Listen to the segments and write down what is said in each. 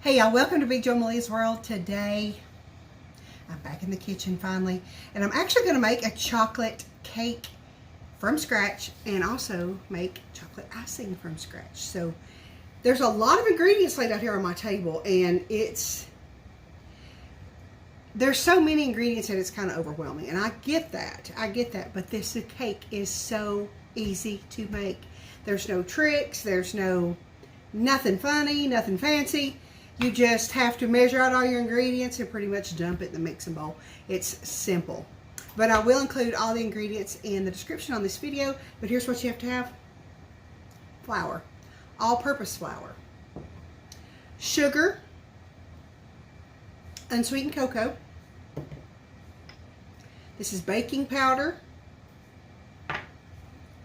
Hey y'all, welcome to Big Joe Malie's World. Today, I'm back in the kitchen finally, and I'm actually going to make a chocolate cake from scratch and also make chocolate icing from scratch. So there's a lot of ingredients laid out here on my table, and there's so many ingredients that it's kind of overwhelming, and I get that, but this cake is so easy to make. There's no tricks, there's nothing funny, nothing fancy. You just have to measure out all your ingredients and pretty much dump it in the mixing bowl. It's simple. But I will include all the ingredients in the description on this video. But here's what you have to have. Flour. All-purpose flour. Sugar. Unsweetened cocoa. This is baking powder.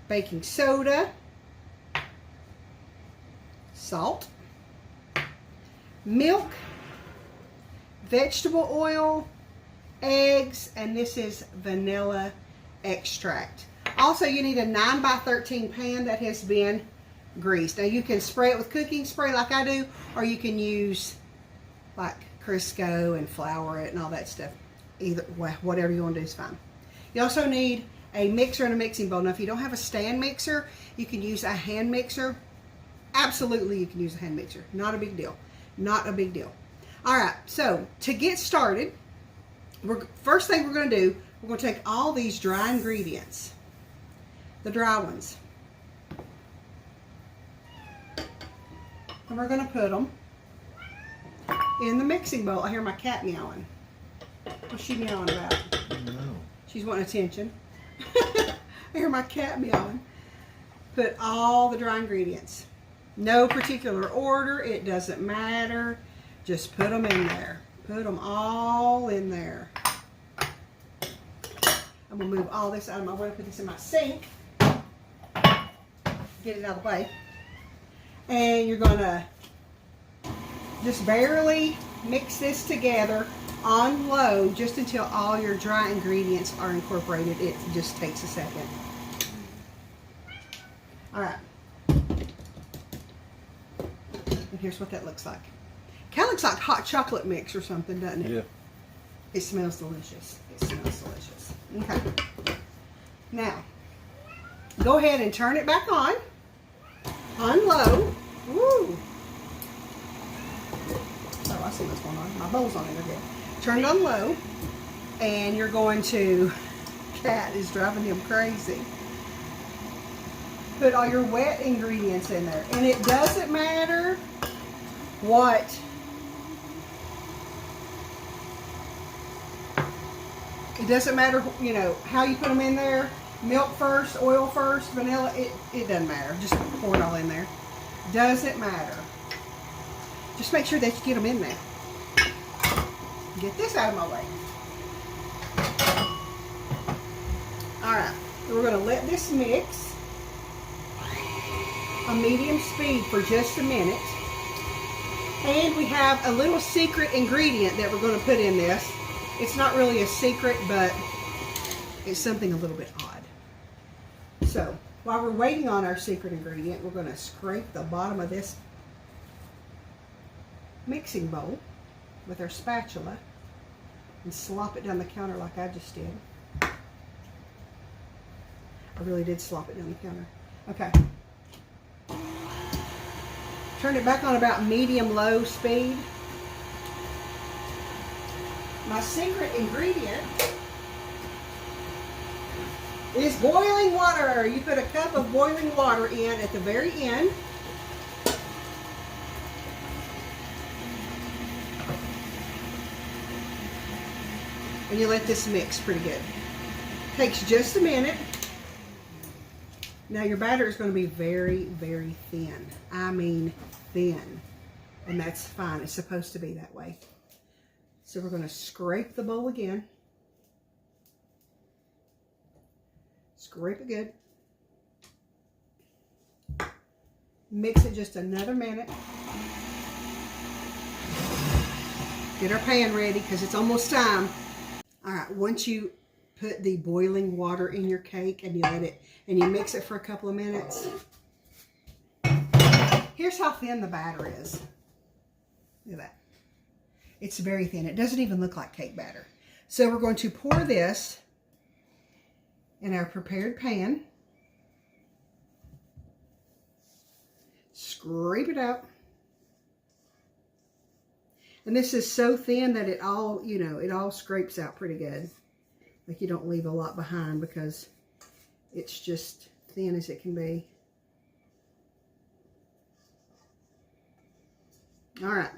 Baking soda. Salt. Milk, vegetable oil, eggs, and this is vanilla extract. Also, you need a 9x13 pan that has been greased. Now, you can spray it with cooking spray like I do, or you can use like Crisco and flour it and all that stuff. Either whatever you want to do is fine. You also need a mixer and a mixing bowl. Now, if you don't have a stand mixer, you can use a hand mixer. Absolutely, you can use a hand mixer. Not a big deal. Not a big deal. All right, so to get started, first thing we're going to do, we're going to take all these dry ingredients, the dry ones, and we're going to put them in the mixing bowl. I hear my cat meowing. What's she meowing about? I don't know. She's wanting attention. I hear my cat meowing. Put all the dry ingredients. No particular order, it doesn't matter. Just put them in there. Put them all in there. I'm going to move all this out of my way. Put this in my sink. Get it out of the way. And you're going to just barely mix this together on low just until all your dry ingredients are incorporated. It just takes a second. All right. Here's what that looks like. Kind of looks like hot chocolate mix or something, doesn't it? Yeah. It smells delicious. It smells delicious. Okay. Now, go ahead and turn it back on low. Woo! Oh, I see what's going on. My bowl's on it again. Turn it on low, and you're going to, cat is driving him crazy. Put all your wet ingredients in there. And it doesn't matter what it doesn't matter, you know, how you put them in there. Milk first, oil first, vanilla, it doesn't matter. Just pour it all in there. Doesn't matter. Just make sure that you get them in there. Get this out of my way. Alright, so we're going to let this mix a medium speed for just a minute. And we have a little secret ingredient that we're going to put in this. It's not really a secret, but it's something a little bit odd. So, while we're waiting on our secret ingredient, we're going to scrape the bottom of this mixing bowl with our spatula and slop it down the counter like I just did. I really did slop it down the counter. Okay. Turn it back on about medium-low speed. My secret ingredient is boiling water. You put a cup of boiling water in at the very end. And you let this mix pretty good. Takes just a minute. Now your batter is going to be very, very thin. I mean thin. And that's fine. It's supposed to be that way. So we're going to scrape the bowl again. Scrape it good. Mix it just another minute. Get our pan ready because it's almost time. All right, once you put the boiling water in your cake and you let it, and you mix it for a couple of minutes, here's how thin the batter is. Look at that. It's very thin. It doesn't even look like cake batter. So we're going to pour this in our prepared pan. Scrape it out. And this is so thin that it all, you know, it all scrapes out pretty good. Like you don't leave a lot behind because it's just thin as it can be. All right.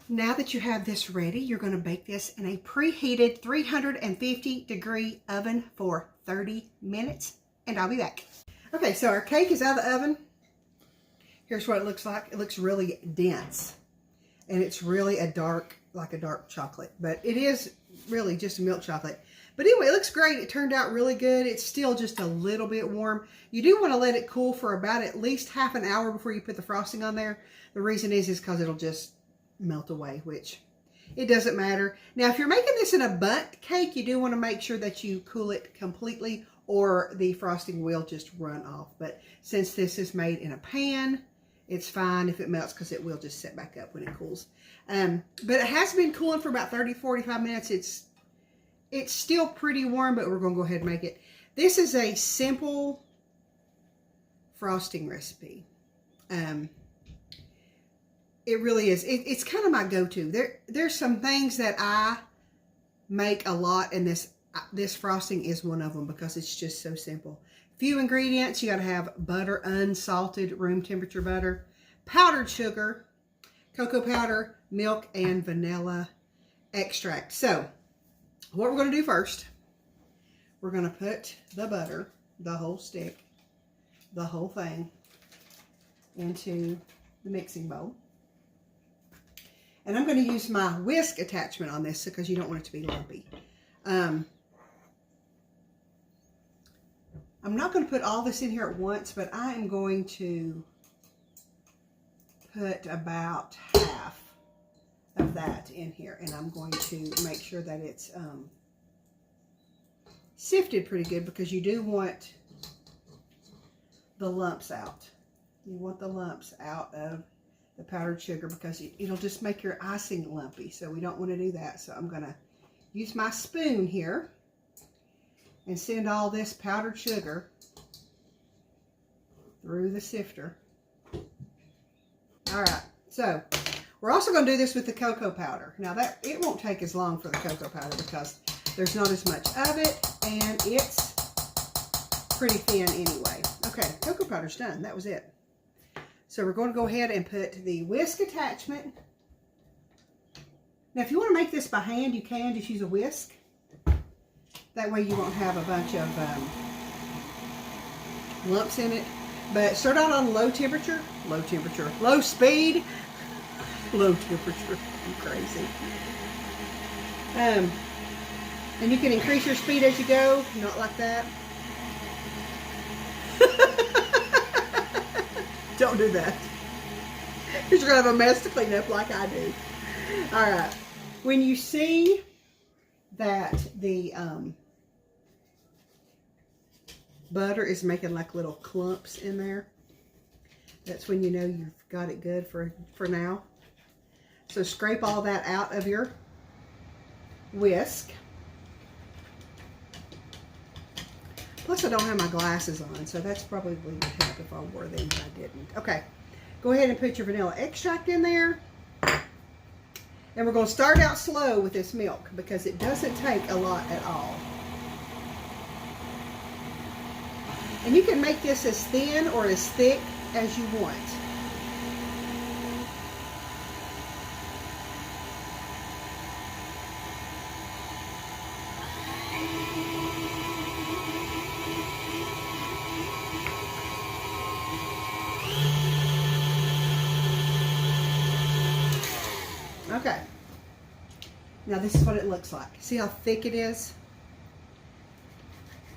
Now that you have this ready, you're going to bake this in a preheated 350-degree oven for 30 minutes, and I'll be back. Okay, so our cake is out of the oven. Here's what it looks like. It looks really dense, and it's really a dark, like a dark chocolate, but it is really just a milk chocolate. But anyway, it looks great. It turned out really good. It's still just a little bit warm. You do want to let it cool for about at least half an hour before you put the frosting on there. The reason is because it'll just melt away, which it doesn't matter. Now, if you're making this in a bundt cake, you do want to make sure that you cool it completely or the frosting will just run off. But since this is made in a pan, it's fine if it melts because it will just set back up when it cools. But it has been cooling for about 30-45 minutes. It's still pretty warm, but we're going to go ahead and make it. This is a simple frosting recipe. It really is. It's kind of my go-to. There's some things that I make a lot, and this frosting is one of them because it's just so simple. Few ingredients. You got to have butter, unsalted, room temperature butter, powdered sugar, cocoa powder, milk, and vanilla extract. So what we're going to do first, we're going to put the butter, the whole stick, the whole thing, into the mixing bowl. And I'm going to use my whisk attachment on this because you don't want it to be lumpy. I'm not going to put all this in here at once, but I am going to put about half of that in here. And I'm going to make sure that it's sifted pretty good because you do want the lumps out. You want the lumps out of the powdered sugar because it'll just make your icing lumpy. So we don't want to do that. So I'm going to use my spoon here and send all this powdered sugar through the sifter. All right. So we're also going to do this with the cocoa powder. Now it won't take as long for the cocoa powder because there's not as much of it and it's pretty thin anyway. Okay. Cocoa powder's done. That was it. So we're going to go ahead and put the whisk attachment. Now, if you want to make this by hand, you can just use a whisk. That way you won't have a bunch of lumps in it. But start out on low speed, low temperature. I'm crazy. And you can increase your speed as you go, not like that. Don't do that. Because you're going to have a mess to clean up like I do. All right. When you see that the butter is making like little clumps in there, that's when you know you've got it good for now. So scrape all that out of your whisk. Plus, I don't have my glasses on, so that's probably would help if I wore them, but I didn't. Okay, go ahead and put your vanilla extract in there. And we're going to start out slow with this milk because it doesn't take a lot at all. And you can make this as thin or as thick as you want. Okay, now this is what it looks like. See how thick it is?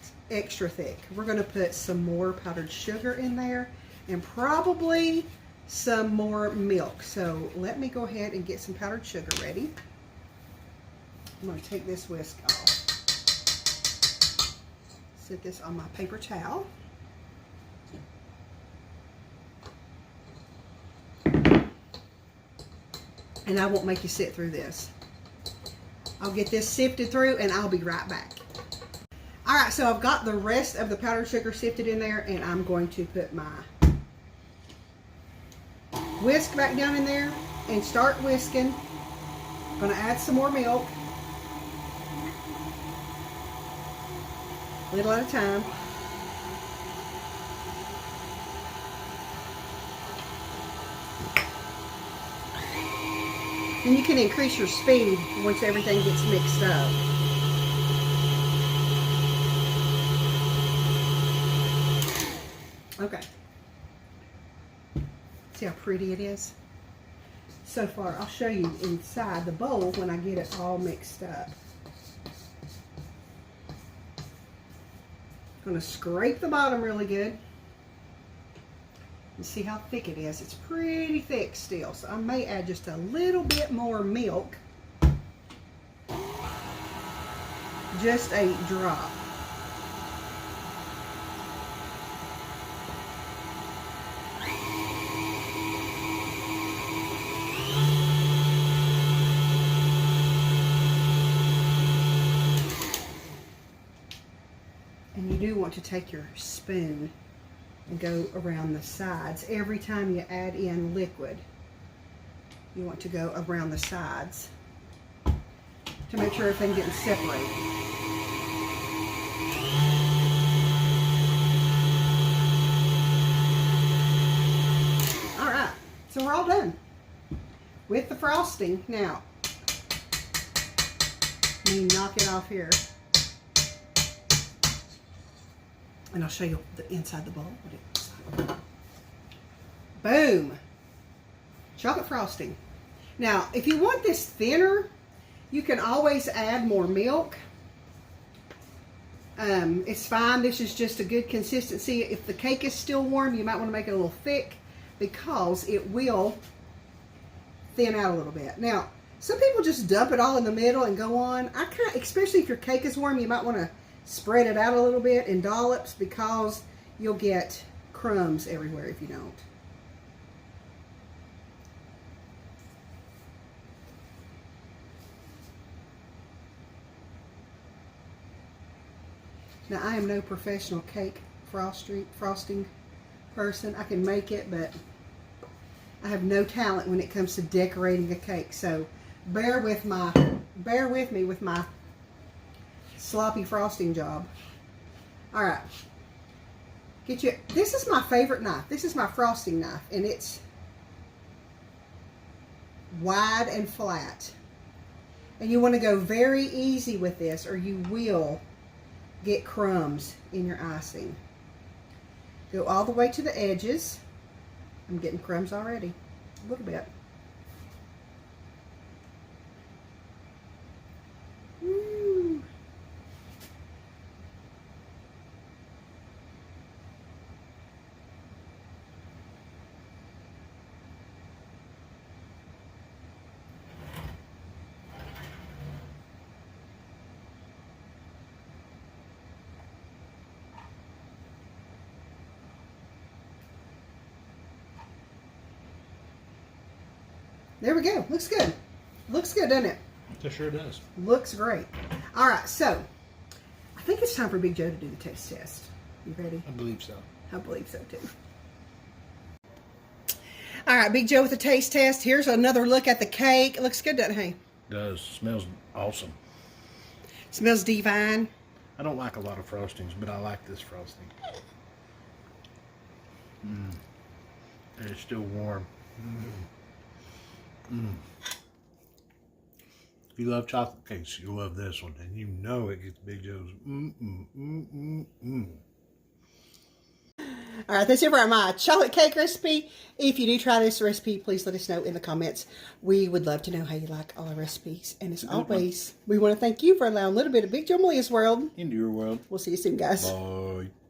It's extra thick. We're going to put some more powdered sugar in there and probably some more milk. So let me go ahead and get some powdered sugar ready. I'm going to take this whisk off. Set this on my paper towel. And I won't make you sit through this. I'll get this sifted through and I'll be right back. All right, so I've got the rest of the powdered sugar sifted in there, and I'm going to put my whisk back down in there and start whisking. I'm going to add some more milk. Little at a time. And you can increase your speed once everything gets mixed up. Okay. See how pretty it is? So far, I'll show you inside the bowl when I get it all mixed up. I'm going to scrape the bottom really good. And see how thick it is. It's pretty thick still, so I may add just a little bit more milk. Just a drop. And you do want to take your spoon and go around the sides. Every time you add in liquid, you want to go around the sides to make sure everything didn't separate. All right, so we're all done with the frosting. Now, let me knock it off here. And I'll show you the inside the bowl. What it looks like. Boom! Chocolate frosting. Now, if you want this thinner, you can always add more milk. It's fine. This is just a good consistency. If the cake is still warm, you might want to make it a little thick because it will thin out a little bit. Now, some people just dump it all in the middle and go on. Especially if your cake is warm, you might want to spread it out a little bit in dollops because you'll get crumbs everywhere if you don't. Now, I am no professional cake frosting person. I can make it, but I have no talent when it comes to decorating a cake. So bear with me with my sloppy frosting job. All right, this is my favorite knife. This is my frosting knife, and it's wide and flat. And you want to go very easy with this, or you will get crumbs in your icing. Go all the way to the edges. I'm getting crumbs already, a little bit. There we go. Looks good. Looks good, doesn't it? It sure does. Looks great. All right, so I think it's time for Big Joe to do the taste test. You ready? I believe so. I believe so too. All right, Big Joe with the taste test. Here's another look at the cake. It looks good, doesn't it? Hey? It does. Smells awesome. Smells divine. I don't like a lot of frostings, but I like this frosting. And it's still warm. If you love chocolate cakes, you'll love this one, and you know it gets Big Joe's. All right, that's it for my chocolate cake recipe. If you do try this recipe, please let us know in the comments. We would love to know how you like all our recipes. And as always, we want to thank you for allowing a little bit of Big Joe Malia's world into your world. We'll see you soon, guys. Bye.